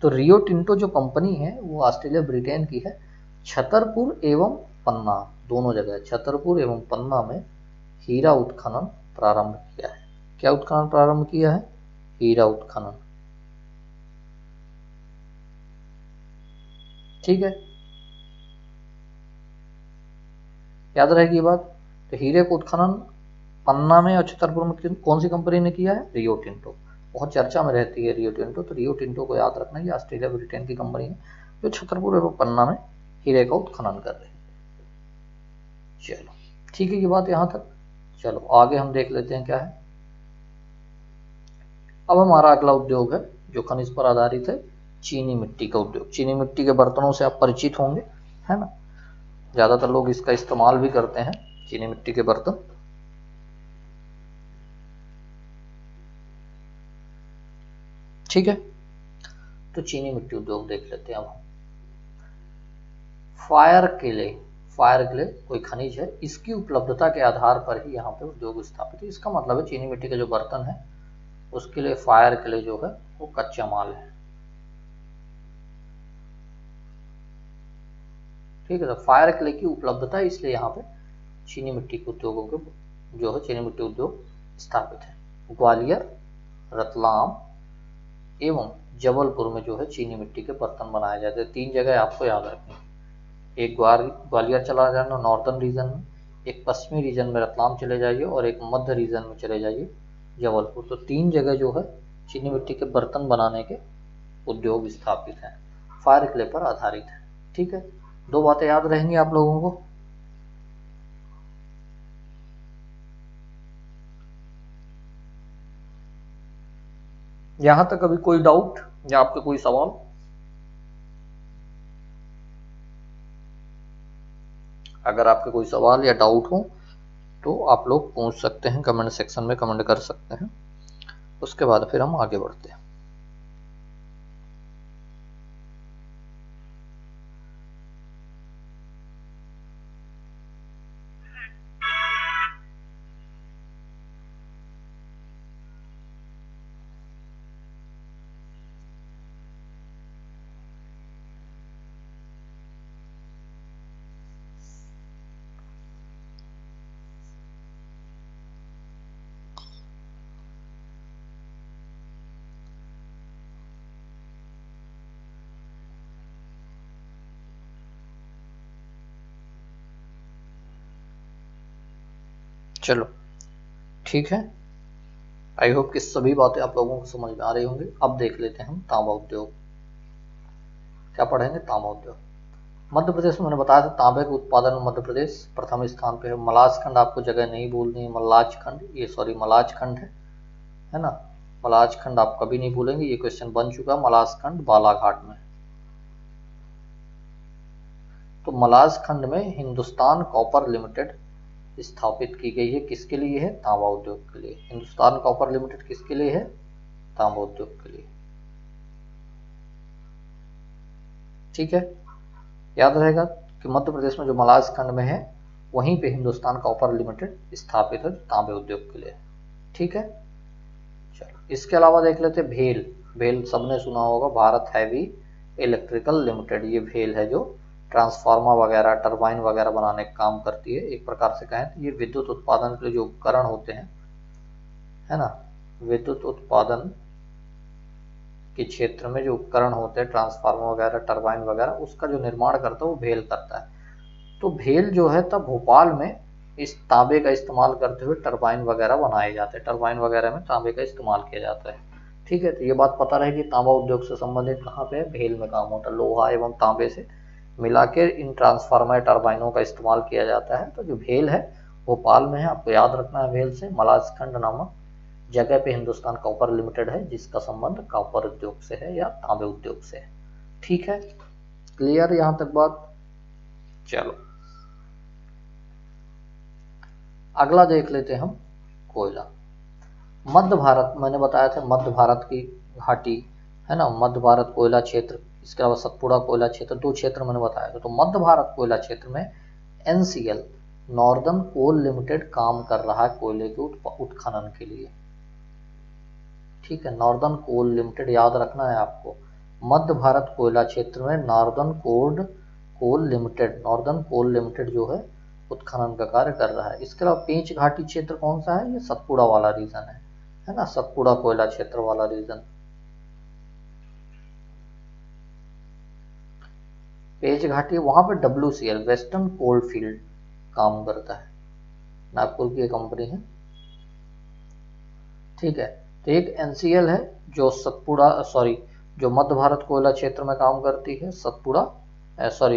तो रियो टिंटो जो कंपनी है वो ऑस्ट्रेलिया ब्रिटेन की है। छतरपुर एवं पन्ना दोनों जगह, छतरपुर एवं पन्ना में हीरा उत्खनन प्रारंभ किया है। क्या उत्खनन प्रारंभ किया है? हीरा उत्खनन। ठीक है, याद रहेगी ये बात। तो हीरे को उत्खनन पन्ना में और छतरपुर में कौन सी कंपनी ने किया है? Rio Tinto. बहुत चर्चा में रहती है रियो टिंटो, तो रियो टिंटो को याद रखना, ये ऑस्ट्रेलिया ब्रिटेन की कंपनी है जो छतरपुर एवं पन्ना में हीरे का उत्खनन कर रही है। चलो ठीक है, ये बात यहाँ तक। चलो आगे हम देख लेते हैं क्या है। अब हमारा अगला उद्योग है जो खनिज पर आधारित है, चीनी मिट्टी का उद्योग। चीनी मिट्टी के बर्तनों से आप परिचित होंगे, है ना, ज्यादातर लोग इसका इस्तेमाल भी करते हैं, चीनी मिट्टी के बर्तन। ठीक है, तो चीनी मिट्टी उद्योग देख लेते हैं अब हम। फायर क्ले कोई खनिज है, इसकी उपलब्धता के आधार पर ही यहाँ पे उद्योग स्थापित है। इसका मतलब है चीनी मिट्टी के जो बर्तन है उसके लिए फायर क्ले जो है वो कच्चा माल है। ठीक है, तो फायर क्ले की उपलब्धता है, इसलिए यहाँ पे चीनी मिट्टी के उद्योगों के जो है चीनी मिट्टी उद्योग स्थापित है। ग्वालियर, रतलाम एवं जबलपुर में जो है चीनी मिट्टी के बर्तन बनाए जाते हैं। 3 जगह आपको याद रखनी, एक ग्वालियर चला जाना नॉर्दर्न रीजन में, एक पश्चिमी रीजन में रतलाम चले जाइए, और एक मध्य रीजन में चले जाइए जबलपुर। तो 3 जगह जो है चीनी मिट्टी के बर्तन बनाने के उद्योग स्थापित हैं, फायर क्ले पर आधारित है। ठीक है, 2 बातें याद रहेंगी आप लोगों को। यहां तक अभी कोई डाउट या आपके कोई सवाल? अगर आपके कोई सवाल या डाउट हो तो आप लोग पूछ सकते हैं, कमेंट सेक्शन में कमेंट कर सकते हैं। उसके बाद फिर हम आगे बढ़ते हैं। चलो ठीक है, आई होप कि सभी बातें आप लोगों को समझ में आ रही होंगी। अब देख लेते हैं हम तांबा उद्योग। क्या पढ़ेंगे? तांबा उद्योग। मध्य प्रदेश में मैंने बताया था तांबे के उत्पादन में मध्य प्रदेश प्रथम स्थान पे है। मलाजखंड आपको जगह नहीं भूलनी है, मलाजखंड, ये सॉरी मलाजखंड है ना, मलाजखंड आप कभी नहीं भूलेंगे, ये क्वेश्चन बन चुका। मलाजखंड बालाघाट में। तो मलाजखंड में हिंदुस्तान कॉपर लिमिटेड स्थापित की गई है। किसके लिए है? तांबा उद्योग के लिए। हिंदुस्तान कॉपर लिमिटेड किसके लिए है? तांबा उद्योग के लिए। ठीक है, याद रहेगा कि मध्य प्रदेश में जो मलाजखंड में है वहीं पे हिंदुस्तान कॉपर लिमिटेड स्थापित है, तांबे उद्योग के लिए। ठीक है, चलो इसके अलावा देख लेते हैं भेल। भेल सबने सुना होगा, भारत हैवी इलेक्ट्रिकल लिमिटेड। ये भेल है जो ट्रांसफार्मर वगैरह, टरबाइन वगैरह बनाने का काम करती है। एक प्रकार से कहें तो ये विद्युत उत्पादन के जो उपकरण होते हैं, है ना, विद्युत उत्पादन के क्षेत्र में जो उपकरण होते हैं, ट्रांसफार्मर वगैरह, टरबाइन वगैरह, उसका जो निर्माण करता है वो भेल करता है। तो भेल जो है तब भोपाल में इस तांबे का इस्तेमाल करते हुए टरबाइन वगैरह बनाए जाते हैं। टरबाइन वगैरह में तांबे का इस्तेमाल किया जाता है। ठीक है, तो ये बात पता रहेगी। तांबा उद्योग से संबंधित कहाँ पे है? भेल में काम होता है। लोहा एवं तांबे से मिला के इन ट्रांसफार्मर टरबाइनों का इस्तेमाल किया जाता है। तो जो भेल है भोपाल में है, आपको याद रखना है। भेल से मलाजखंड नामक जगह पे हिंदुस्तान कॉपर लिमिटेड है, जिसका संबंध कॉपर उद्योग से है या तांबे उद्योग से है। ठीक है, क्लियर यहाँ तक बात? चलो अगला देख लेते हैं हम कोयला। मध्य भारत, मैंने बताया था मध्य भारत की घाटी है ना, मध्य भारत कोयला क्षेत्र। इसके अलावा सतपुड़ा कोयला क्षेत्र, दो क्षेत्र मैंने बताया था। तो मध्य भारत कोयला क्षेत्र में NCL नॉर्दर्न कोल लिमिटेड काम कर रहा है कोयले के उत्खनन के लिए। ठीक है, नॉर्दर्न कोल लिमिटेड याद रखना है आपको। मध्य भारत कोयला क्षेत्र में नॉर्दर्न कोल लिमिटेड जो है उत्खनन का कार्य कर रहा है। इसके अलावा पेंच घाटी क्षेत्र कौन सा है? ये सतपुड़ा वाला रीजन है ना, सतपुड़ा कोयला क्षेत्र वाला रीजन। पेंच घाटी, वहां पे WCL वेस्टर्न कोलफील्ड काम करता है, नागपुर की कंपनी है। ठीक है, तो एक NCL है जो जो मध्य भारत कोयला क्षेत्र में काम करती है।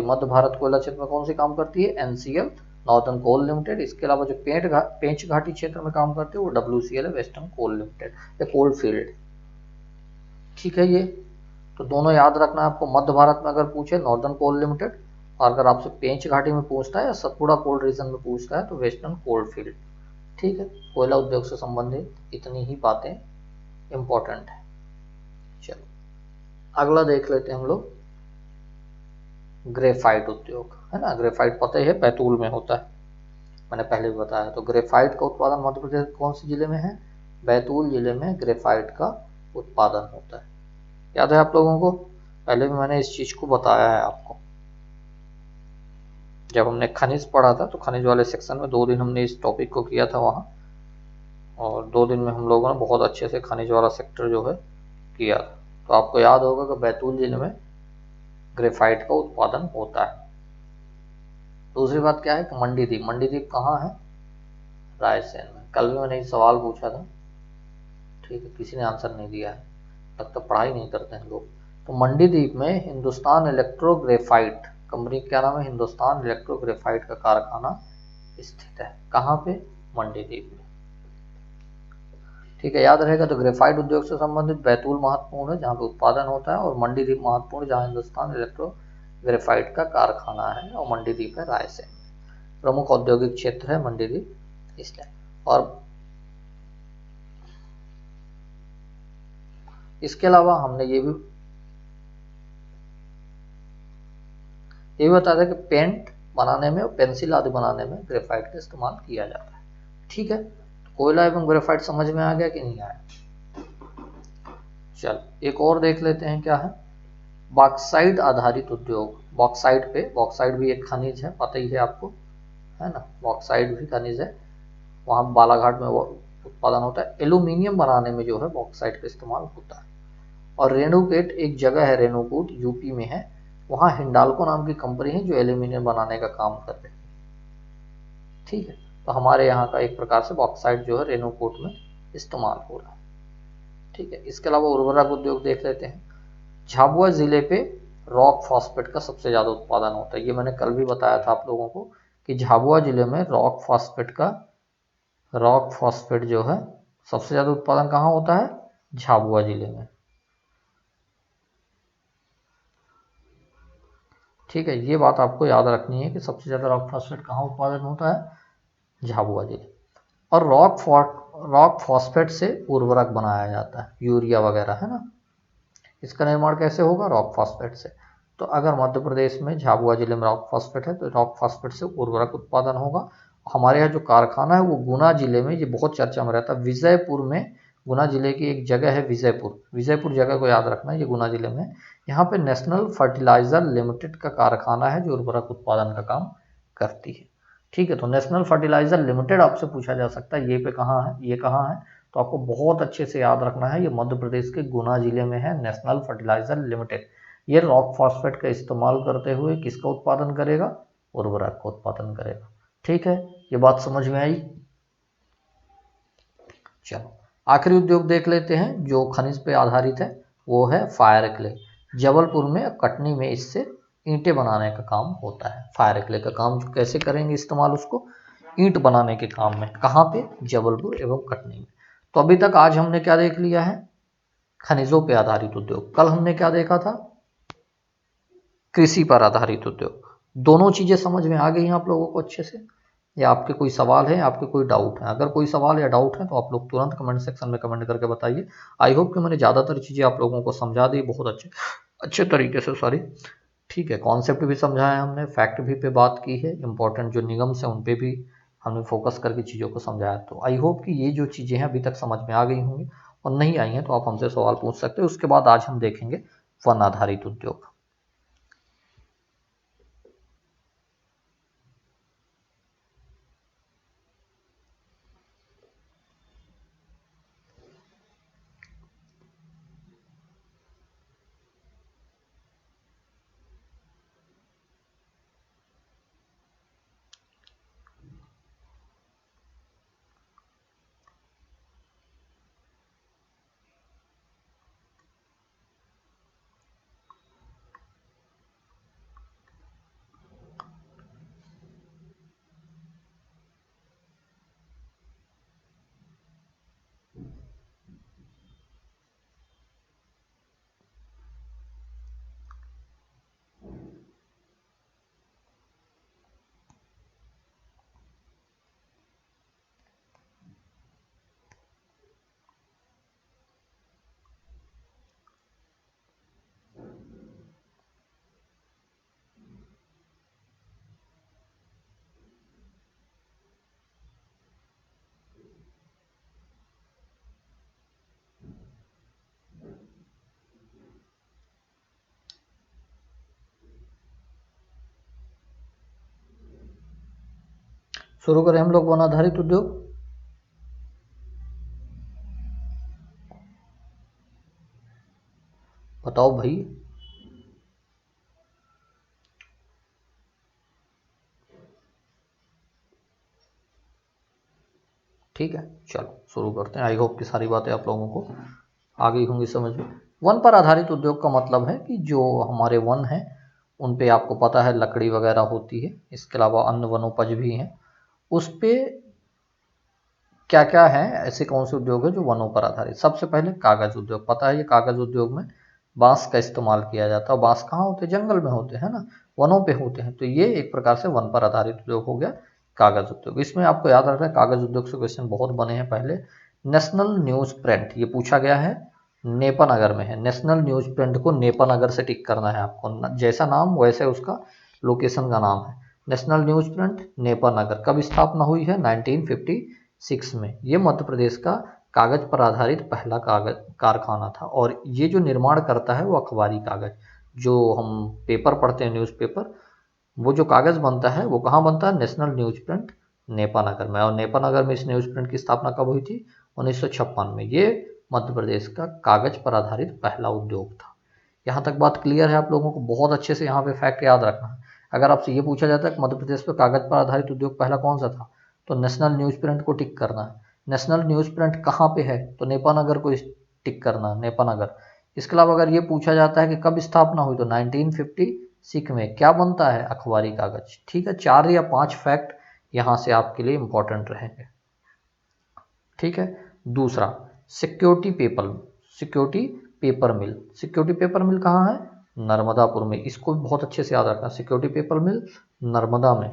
मध्य भारत कोयला क्षेत्र में कौन सी काम करती है? NCL नॉर्दर्न कोल लिमिटेड। इसके अलावा जो पेंच घाटी क्षेत्र में काम करती है वो WCL है, वेस्टर्न कोल लिमिटेड या कोल फील्ड। ठीक है, ये तो दोनों याद रखना है आपको। मध्य भारत में अगर पूछे नॉर्दर्न कोल लिमिटेड, और अगर आपसे पेंच घाटी में पूछता है या सतपुड़ा कोल रीजन में पूछता है तो वेस्टर्न कोल फील्ड। ठीक है, कोयला उद्योग से संबंधित इतनी ही बातें इंपॉर्टेंट है। चलो अगला देख लेते हैं हम लोग, ग्रेफाइट उद्योग, है ना। ग्रेफाइट पता ही है बैतूल में होता है, मैंने पहले भी बताया। तो ग्रेफाइट का उत्पादन मध्य प्रदेश कौन से जिले में है? बैतूल जिले में ग्रेफाइट का उत्पादन होता है। याद है आप लोगों को? पहले भी मैंने इस चीज को बताया है आपको। जब हमने खनिज पढ़ा था तो खनिज वाले सेक्शन में 2 दिन हमने इस टॉपिक को किया था वहाँ, और 2 दिन में हम लोगों ने बहुत अच्छे से खनिज वाला सेक्टर जो है किया था। तो आपको याद होगा कि बैतूल जिले में ग्रेफाइट का उत्पादन होता है। दूसरी बात क्या है कि मंडीदीप। मंडीदीप कहाँ है? रायसेन में। कल भी मैंने एक सवाल पूछा था, ठीक है, किसी ने आंसर नहीं दिया है, तब तक पढ़ाई नहीं करते हैं लोग। तो मंडीदीप में हिंदुस्तान इलेक्ट्रोग्रेफाइट कंपनी, क्या नाम है? हिंदुस्तान इलेक्ट्रोग्रेफाइट का कारखाना स्थित है। कहाँ पे? मंडीदीप में। ठीक है, याद रहेगा। तो ग्रेफाइट उद्योग से संबंधित बैतूल महत्वपूर्ण है जहाँ पे उत्पादन होता है, और मंडीदीप महत्वपूर्ण जहाँ हिंदुस्तान इलेक्ट्रो ग्रेफाइट का कारखाना है, और मंडीदीप है रायसेन। प्रमुख औद्योगिक क्षेत्र है मंडीदीप इसलिए। और इसके अलावा हमने ये भी बताया था कि पेंट बनाने में और पेंसिल आदि बनाने में ग्रेफाइट का इस्तेमाल किया जाता है। ठीक है, तो कोयला एवं ग्रेफाइट समझ में आ गया कि नहीं आया? चल एक और देख लेते हैं क्या है। बॉक्साइट आधारित उद्योग। बॉक्साइट भी एक खनिज है, पता ही है आपको, है ना। बॉक्साइट भी खनिज है, वहाँ बालाघाट में वो उत्पादन होता है। एल्यूमिनियम बनाने में जो है बॉक्साइट का इस्तेमाल होता है। और रेणुकूट एक जगह है, रेणुकूट यूपी में है, वहाँ हिंडाल्को नाम की कंपनी है जो एल्यूमिनियम बनाने का काम कर रही है। ठीक है, तो हमारे यहाँ का एक प्रकार से बॉक्साइट जो है रेणुकूट में इस्तेमाल हो रहा है। ठीक है, इसके अलावा उर्वरक उद्योग देख लेते हैं। झाबुआ जिले पे रॉक फॉस्फेट का सबसे ज़्यादा उत्पादन होता है। ये मैंने कल भी बताया था आप लोगों को कि झाबुआ जिले में रॉक फॉस्फेट जो है सबसे ज़्यादा उत्पादन कहाँ होता है? झाबुआ जिले में। ठीक है, ये बात आपको याद रखनी है कि सबसे ज़्यादा रॉक फॉस्फेट कहाँ उत्पादन होता है? झाबुआ जिले। और रॉक फॉस्फेट से उर्वरक बनाया जाता है, यूरिया वगैरह, है ना। इसका निर्माण कैसे होगा? रॉक फॉस्फेट से। तो अगर मध्य प्रदेश में झाबुआ जिले में रॉक फॉस्फेट है तो रॉक फॉस्फेट से उर्वरक उत्पादन होगा। हमारे यहाँ जो कारखाना है वो गुना जिले में, ये बहुत चर्चा में रहता है, विजयपुर में। गुना जिले की एक जगह है विजयपुर जगह को याद रखना, ये गुना जिले में। यहाँ पे नेशनल फर्टिलाइजर लिमिटेड का कारखाना है जो उर्वरक उत्पादन का काम करती है। ठीक है, तो नेशनल फर्टिलाइजर लिमिटेड आपसे पूछा जा सकता है ये कहाँ है, तो आपको बहुत अच्छे से याद रखना है, ये मध्य प्रदेश के गुना जिले में है, नेशनल फर्टिलाइजर लिमिटेड। ये रॉक फॉस्फेट का इस्तेमाल करते हुए किसका उत्पादन करेगा? उर्वरक का उत्पादन करेगा। ठीक है, ये बात समझ में आई? चलो आखिरी उद्योग देख लेते हैं जो खनिज पे आधारित है, वो है फायर क्ले। जबलपुर में, कटनी में इससे ईंटें बनाने का काम होता है। फायर क्ले का काम कैसे करेंगे इस्तेमाल उसको? ईंट बनाने के काम में। कहाँ पे? जबलपुर एवं कटनी में। तो अभी तक आज हमने क्या देख लिया है? खनिजों पे आधारित उद्योग। कल हमने क्या देखा था? कृषि पर आधारित उद्योग। दोनों चीजें समझ में आ गई हैं आप लोगों को अच्छे से? या आपके कोई सवाल है, आपके कोई डाउट है? अगर कोई सवाल या डाउट है तो आप लोग तुरंत कमेंट सेक्शन में कमेंट करके बताइए। आई होप कि मैंने ज़्यादातर चीज़ें आप लोगों को समझा दी बहुत अच्छे तरीके से, सॉरी। ठीक है, कॉन्सेप्ट भी समझाया हमने, फैक्ट भी पे बात की है, इंपॉर्टेंट जो निगम्स हैं उन पे भी हमने फोकस करके चीज़ों को समझाया। तो आई होप कि ये जो चीज़ें हैं अभी तक समझ में आ गई होंगी, और नहीं आई हैं तो आप हमसे सवाल पूछ सकते हैं। उसके बाद आज हम देखेंगे वन आधारित उद्योग। शुरू करें हम लोग वन आधारित उद्योग। बताओ भाई। ठीक है, चलो शुरू करते हैं। आई होप कि सारी बातें आप लोगों को आ गई होंगी समझ में। वन पर आधारित उद्योग का मतलब है कि जो हमारे वन हैं उन पे आपको पता है लकड़ी वगैरह होती है, इसके अलावा अन्य वनोपज भी हैं, उस पे क्या क्या है ऐसे कौन से उद्योग है जो वनों पर आधारित। सबसे पहले कागज उद्योग, पता है ये कागज उद्योग में बांस का इस्तेमाल किया जाता है। बांस कहाँ होते हैं? जंगल में होते हैं ना, वनों पे होते हैं। तो ये एक प्रकार से वन पर आधारित उद्योग हो गया कागज उद्योग। इसमें आपको याद रखना है कागज उद्योग से क्वेश्चन बहुत बने हैं पहले। नेशनल न्यूज प्रिंट, ये पूछा गया है, नेपानगर में है। नेशनल न्यूज प्रिंट को नेपानगर से टिक करना है आपको, जैसा नाम वैसे उसका लोकेशन का नाम है। नेशनल न्यूज प्रिंट नेपानगर कब स्थापना हुई है? 1956 में। ये मध्य प्रदेश का कागज पर आधारित पहला कागज कारखाना था। और ये जो निर्माण करता है वो अखबारी कागज, जो हम पेपर पढ़ते हैं न्यूज़पेपर, वो जो कागज बनता है वो कहाँ बनता है? नेशनल न्यूज प्रिंट नेपानगर में। और नेपानगर में इस न्यूज प्रिंट की स्थापना कब हुई थी? 1956 में। ये मध्य प्रदेश का कागज पर आधारित पहला उद्योग था। यहाँ तक बात क्लियर है आप लोगों को? बहुत अच्छे से यहाँ पे फैक्ट याद रखना है। अगर आपसे ये पूछा जाता है कि मध्य प्रदेश में कागज पर आधारित उद्योग पहला कौन सा था, तो नेशनल न्यूज प्रिंट को टिक करना है। नेशनल न्यूज प्रिंट कहाँ पे है? तो नेपानगर को टिक करना है, नेपानगर। इसके अलावा अगर ये पूछा जाता है कि कब स्थापना हुई, तो 1956 में। क्या बनता है? अखबारी कागज। ठीक है, 4 या 5 फैक्ट यहाँ से आपके लिए इंपॉर्टेंट रहेंगे। ठीक है। दूसरा, सिक्योरिटी पेपर, सिक्योरिटी पेपर मिल। सिक्योरिटी पेपर मिल कहाँ है? नर्मदापुर में। इसको बहुत अच्छे से याद रखना। सिक्योरिटी पेपर मिल नर्मदा में,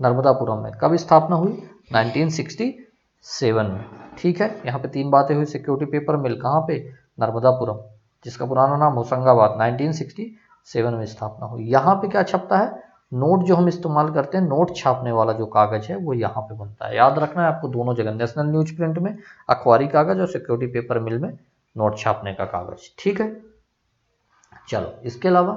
नर्मदापुरम में। कब स्थापना हुई? 1967 में। ठीक है, यहाँ पे 3 बातें हुई। सिक्योरिटी पेपर मिल कहाँ पे? नर्मदापुरम, जिसका पुराना नाम होशंगाबाद। 1967 में स्थापना हुई। यहाँ पे क्या छपता है? नोट जो हम इस्तेमाल करते हैं, नोट छापने वाला जो कागज है वो यहाँ पे बनता है। याद रखना है आपको दोनों जगह, नेशनल न्यूज प्रिंट में अखबारी कागज और सिक्योरिटी पेपर मिल में नोट छापने का कागज। ठीक है, चलो इसके अलावा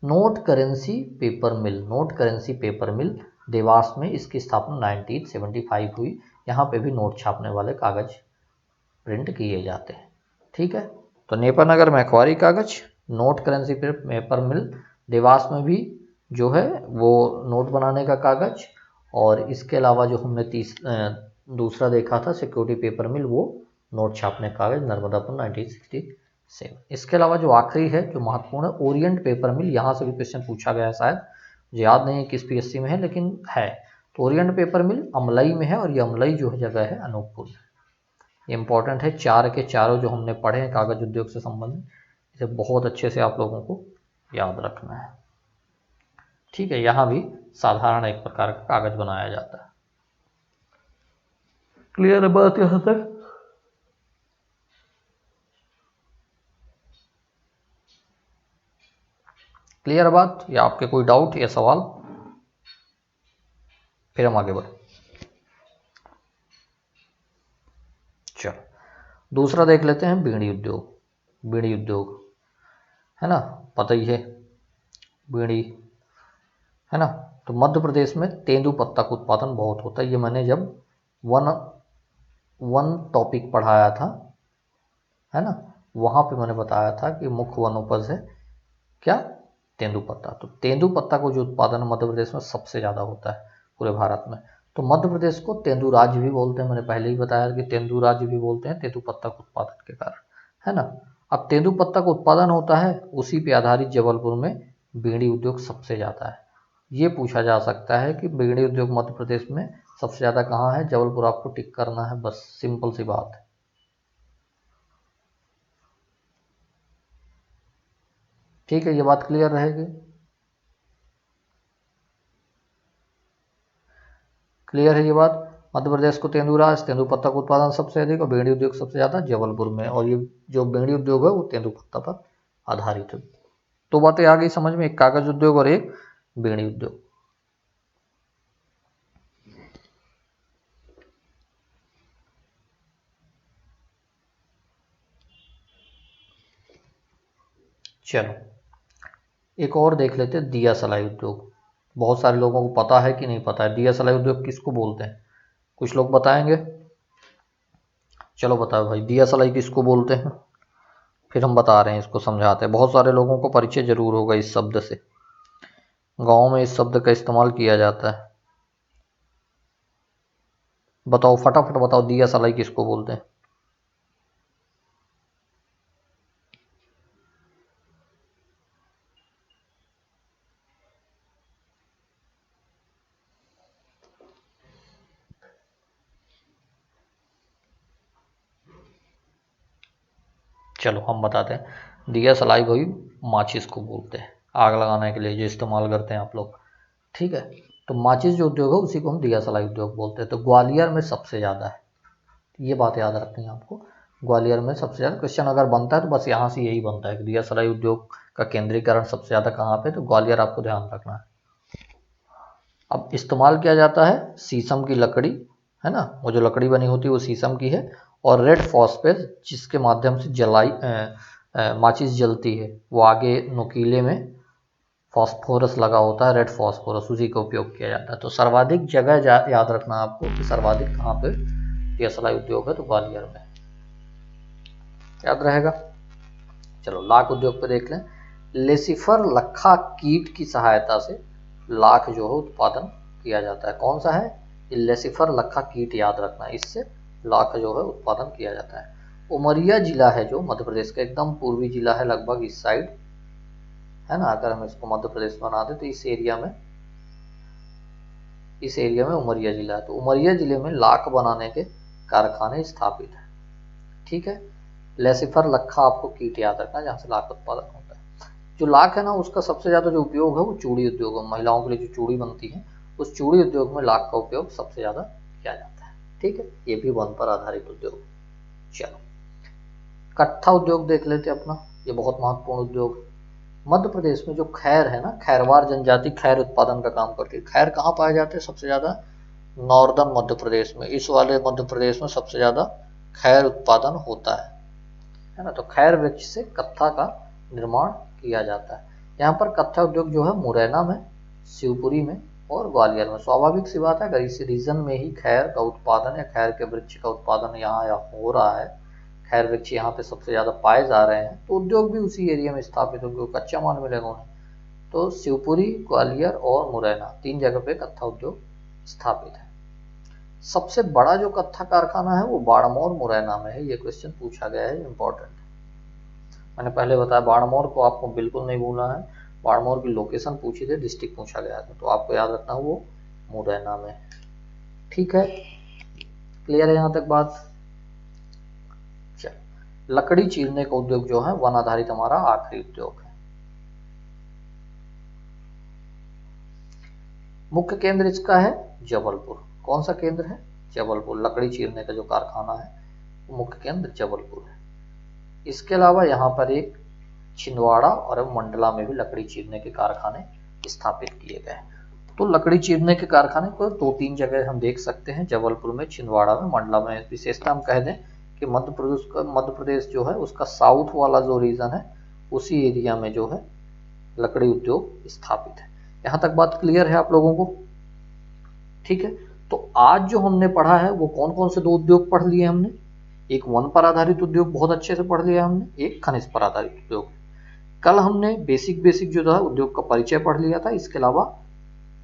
नोट करेंसी पेपर मिल, नोट करेंसी पेपर मिल देवास में, इसकी स्थापना 1975 हुई। यहाँ पे भी नोट छापने वाले कागज प्रिंट किए जाते हैं। ठीक है, तो नेपानगर में अखबारी कागज, नोट करेंसी पेपर मिल देवास में भी जो है वो नोट बनाने का कागज। और इसके अलावा जो हमने दूसरा देखा था सिक्योरिटी पेपर मिल, वो नोट छापने का कागज, नर्मदापुर 1967। इसके अलावा जो आखिरी है जो महत्वपूर्ण है, ओरिएंट पेपर मिल। यहाँ से भी क्वेश्चन पूछा गया है, शायद मुझे याद नहीं किस पीएससी में है लेकिन है। तो ओरिएंट पेपर मिल अमलई में है, और ये अमलई जो है जगह है अनूपपुर में। ये इंपॉर्टेंट है। 4 के चारों जो हमने पढ़े हैं कागज उद्योग से संबंधित, इसे बहुत अच्छे से आप लोगों को याद रखना है। ठीक है, यहाँ भी साधारण एक प्रकार का कागज बनाया जाता है। क्लियर है बात यहाँ तक? क्लियर है बात, या आपके कोई डाउट या सवाल? फिर हम आगे बढ़े। चलो दूसरा देख लेते हैं, बीड़ी उद्योग। बीड़ी उद्योग है ना, पता ही है बीड़ी, है ना। तो मध्य प्रदेश में तेंदुपत्ता का उत्पादन बहुत होता है। ये मैंने जब वन टॉपिक पढ़ाया था, है ना, वहाँ पे मैंने बताया था कि मुख्य वनोपज है क्या? तेंदुपत्ता। तो तेंदुपत्ता को जो उत्पादन मध्य प्रदेश में सबसे ज़्यादा होता है पूरे भारत में। तो मध्य प्रदेश को तेंदु राज्य भी बोलते हैं। मैंने पहले ही बताया कि तेंदु राज्य भी बोलते हैं तेंदुपत्ता के उत्पादन के कारण, है ना। अब तेंदुपत्ता का उत्पादन होता है, उसी पे आधारित जबलपुर में बीड़ी उद्योग सबसे ज़्यादा है। ये पूछा जा सकता है कि बीड़ी उद्योग मध्य प्रदेश में सबसे ज़्यादा कहाँ है? जबलपुर आपको टिक करना है, बस सिंपल सी बात है। ठीक है, ये बात क्लियर रहेगी? क्लियर है ये बात? मध्य प्रदेश को तेंदुराज, तेंदुपत्ता का उत्पादन सबसे अधिक, और बीड़ी उद्योग सबसे ज़्यादा जबलपुर में। और ये जो बीड़ी उद्योग है वो तेंदुपत्ता पर आधारित है। तो बातें आ गई समझ में, एक कागज उद्योग और एक बीड़ी उद्योग। चलो एक और देख लेते हैं, दिया सलाई उद्योग। बहुत सारे लोगों को पता है कि नहीं पता है, दिया सलाई उद्योग किसको बोलते हैं? कुछ लोग बताएंगे? चलो बताओ भाई, दिया सलाई किसको बोलते हैं? फिर हम बता रहे हैं, इसको समझाते हैं। बहुत सारे लोगों को परिचय जरूर होगा इस शब्द से, गाँव में इस शब्द का इस्तेमाल किया जाता है। बताओ फटाफट बताओ, दिया सलाई किसको बोलते हैं? चलो हम बताते हैं। दिया सलाई वही माचिस को बोलते हैं, आग लगाने के लिए जो इस्तेमाल करते हैं आप लोग, ठीक है। तो माचिस जो उद्योग है उसी को हम दिया सलाई उद्योग बोलते हैं। तो ग्वालियर में सबसे ज़्यादा है, ये बात याद रखनी है आपको। ग्वालियर में सबसे ज़्यादा क्वेश्चन अगर बनता है तो बस यहाँ से यही बनता है कि दिया सलाई उद्योग का केंद्रीकरण सबसे ज़्यादा कहाँ पे, तो ग्वालियर आपको ध्यान रखना है। अब इस्तेमाल किया जाता है शीशम की लकड़ी, है ना, वो जो लकड़ी बनी होती है वो शीशम की है, और रेड फॉस्फेट जिसके माध्यम से माचिस जलती है, वो आगे नुकीले में फॉस्फोरस लगा होता है, रेड फॉस्फोरस, उसी का उपयोग किया जाता है। तो सर्वाधिक जगह याद रखना आपको कि सर्वाधिक कहाँ पे दिया सलाई उद्योग है, तो ग्वालियर में, याद रहेगा। चलो लाख उद्योग पे देख लें। लेसिफर लक्खा कीट की सहायता से लाख जो है उत्पादन किया जाता है। कौन सा है? लेसिफर लक्खा कीट, याद रखना, इससे लाख जो है उत्पादन किया जाता है। उमरिया जिला है जो मध्य प्रदेश का एकदम पूर्वी जिला है, लगभग इस साइड, है ना। अगर हम इसको मध्य प्रदेश बना दें तो इस एरिया में उमरिया जिला है। तो उमरिया जिले में लाख बनाने के कारखाने स्थापित है, ठीक है। लेसिफर लक्खा आपको कीट याद रखना, जहाँ से लाख उत्पादन होता है। जो लाख है ना, उसका सबसे ज़्यादा जो उपयोग है वो चूड़ी उद्योग है। महिलाओं के लिए जो चूड़ी बनती है, उस चूड़ी उद्योग में लाख का उपयोग सबसे ज़्यादा किया जाता है, ठीक है। ये भी वन पर आधारित उद्योग। चलो कट्ठा उद्योग देख लेते अपना, ये बहुत महत्वपूर्ण उद्योग है। मध्य प्रदेश में जो खैर है ना, खैरवार जनजाति खैर उत्पादन का काम करती है। खैर कहाँ पाए जाते हैं सबसे ज़्यादा? नॉर्दर्न मध्य प्रदेश में, इस वाले मध्य प्रदेश में सबसे ज़्यादा खैर उत्पादन होता है ना। तो खैर वृक्ष से कत्था का निर्माण किया जाता है। यहाँ पर कत्था उद्योग जो है मुरैना में, शिवपुरी में और ग्वालियर में। स्वाभाविक सी बात है, अगर इस रीजन में ही खैर का उत्पादन या खैर के वृक्ष का उत्पादन यहाँ हो रहा है, खैर वृक्ष यहाँ पे सबसे ज़्यादा पाए जा रहे हैं, तो उद्योग भी उसी एरिया में स्थापित होंगे, कच्चा माल मिलेगा उन्हें। तो शिवपुरी, ग्वालियर और मुरैना, 3 जगह पे कत्था उद्योग स्थापित है। सबसे बड़ा जो कत्था कारखाना है वो बाड़मोर मुरैना में है। ये क्वेश्चन पूछा गया है, इंपॉर्टेंट। मैंने पहले बताया बाड़मोर को आपको बिल्कुल नहीं भूलना है। बाड़मोर की लोकेशन पूछी थी, डिस्ट्रिक्ट पूछा गया था, तो आपको याद रखना है वो मुरैना में, ठीक है। क्लियर है यहाँ तक बात? लकड़ी चीरने का उद्योग जो है वन आधारित हमारा आखिरी उद्योग है। मुख्य केंद्र इसका है जबलपुर। कौन सा केंद्र है? जबलपुर। लकड़ी चीरने का जो कारखाना है वो मुख्य केंद्र जबलपुर है। इसके अलावा यहाँ पर एक छिंदवाड़ा और मंडला में भी लकड़ी चीरने के कारखाने स्थापित किए गए। तो लकड़ी चीरने के कारखाने को 2-3 जगह हम देख सकते हैं, जबलपुर में, छिंदवाड़ा में, मंडला में। विशेषता हम कह दें कि मध्य प्रदेश जो है उसका साउथ वाला जो रीजन है, उसी एरिया में जो है लकड़ी उद्योग स्थापित है। यहाँ तक बात क्लियर है आप लोगों को? ठीक है। तो आज जो हमने पढ़ा है वो कौन कौन से 2 उद्योग पढ़ लिए हमने? एक वन पर आधारित उद्योग बहुत अच्छे से पढ़ लिया हमने, एक खनिज पर आधारित उद्योग। कल हमने बेसिक जो था उद्योग का परिचय पढ़ लिया था। इसके अलावा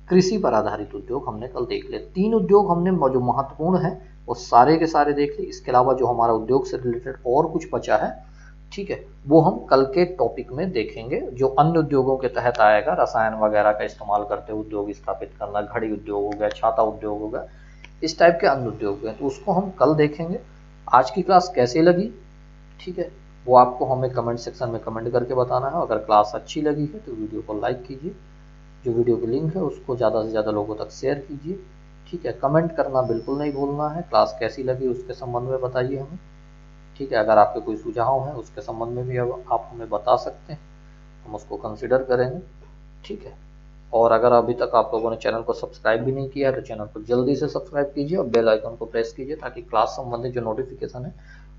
कृषि पर आधारित उद्योग हमने कल देख लिया। 3 उद्योग हमने जो महत्वपूर्ण है वो सारे के सारे देख लिए। इसके अलावा जो हमारा उद्योग से रिलेटेड और कुछ बचा है, ठीक है, वो हम कल के टॉपिक में देखेंगे। जो अन्य उद्योगों के तहत आएगा, रसायन वगैरह का इस्तेमाल करते हुए उद्योग स्थापित करना, घड़ी उद्योग हो गया, छाता उद्योग हो गया, इस टाइप के अन्य उद्योग हैं, तो उसको हम कल देखेंगे। आज की क्लास कैसी लगी, ठीक है, वो आपको हमें कमेंट सेक्शन में कमेंट करके बताना है। अगर क्लास अच्छी लगी है तो वीडियो को लाइक कीजिए, जो वीडियो की लिंक है उसको ज़्यादा से ज़्यादा लोगों तक शेयर कीजिए, ठीक है। कमेंट करना बिल्कुल नहीं भूलना है। क्लास कैसी लगी उसके संबंध में बताइए हमें, ठीक है। अगर आपके कोई सुझाव हैं उसके संबंध में भी अब आप हमें बता सकते हैं, हम उसको कंसिडर करेंगे, ठीक है। और अगर अभी तक आप लोगों ने चैनल को सब्सक्राइब भी नहीं किया तो चैनल को जल्दी से सब्सक्राइब कीजिए और बेल आइकन को प्रेस कीजिए, ताकि क्लास संबंधित जो नोटिफिकेशन है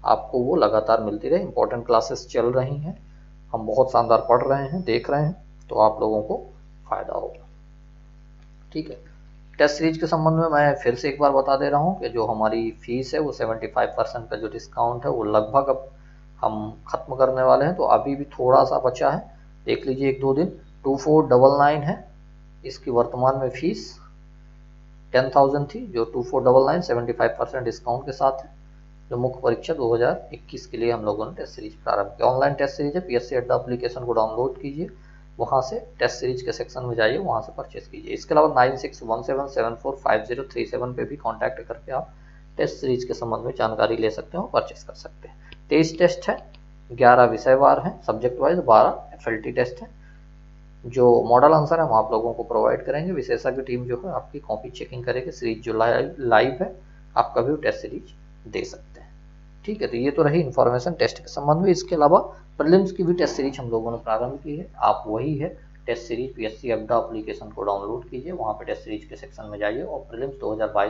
आपको वो लगातार मिलती रहे। इंपॉर्टेंट क्लासेस चल रही हैं, हम बहुत शानदार पढ़ रहे हैं, देख रहे हैं, तो आप लोगों को फायदा होगा, ठीक है। टेस्ट सीरीज के संबंध में मैं फिर से एक बार बता दे रहा हूँ कि जो हमारी फीस है वो 75% का जो डिस्काउंट है वो लगभग अब हम खत्म करने वाले हैं। तो अभी भी थोड़ा सा बचा है, देख लीजिए 1-2 दिन। 2499 है इसकी वर्तमान में फीस। 10,000 थी, जो 2499 75% डिस्काउंट के साथ है। जो मुख्य परीक्षा 2021 के लिए हम लोगों ने टेस्ट सीरीज प्रारंभ किया। ऑनलाइन टेस्ट सीरीज है, PSC अड्डा एप्लीकेशन को डाउनलोड कीजिए, वहाँ से टेस्ट सीरीज के सेक्शन में जाइए, वहाँ से परचेस कीजिए। इसके अलावा 9617745037 पे भी कांटेक्ट करके आप टेस्ट सीरीज के संबंध में जानकारी ले सकते हो, परचेस कर सकते हैं। 23 टेस्ट है, 11 विषयवार हैं, सब्जेक्ट वाइज 12 एफएलटी टेस्ट हैं। जो मॉडल आंसर है हम आप लोगों को प्रोवाइड करेंगे। विशेषज्ञ टीम जो है आपकी कॉपी चेकिंग करेगी। सीरीज जो लाइव है आप कभी भी टेस्ट सीरीज दे सकते हैं। ठीक है, तो ये तो रही इन्फॉर्मेशन टेस्ट के संबंध में। इसके अलावा प्रीलिम्स की भी टेस्ट सीरीज हम लोगों ने प्रारंभ की है। आप वही है टेस्ट सीरीज PSC अड्डा एप्लीकेशन को डाउनलोड कीजिए, वहाँ पे टेस्ट सीरीज के सेक्शन में जाइए और प्रीलिम्स 2022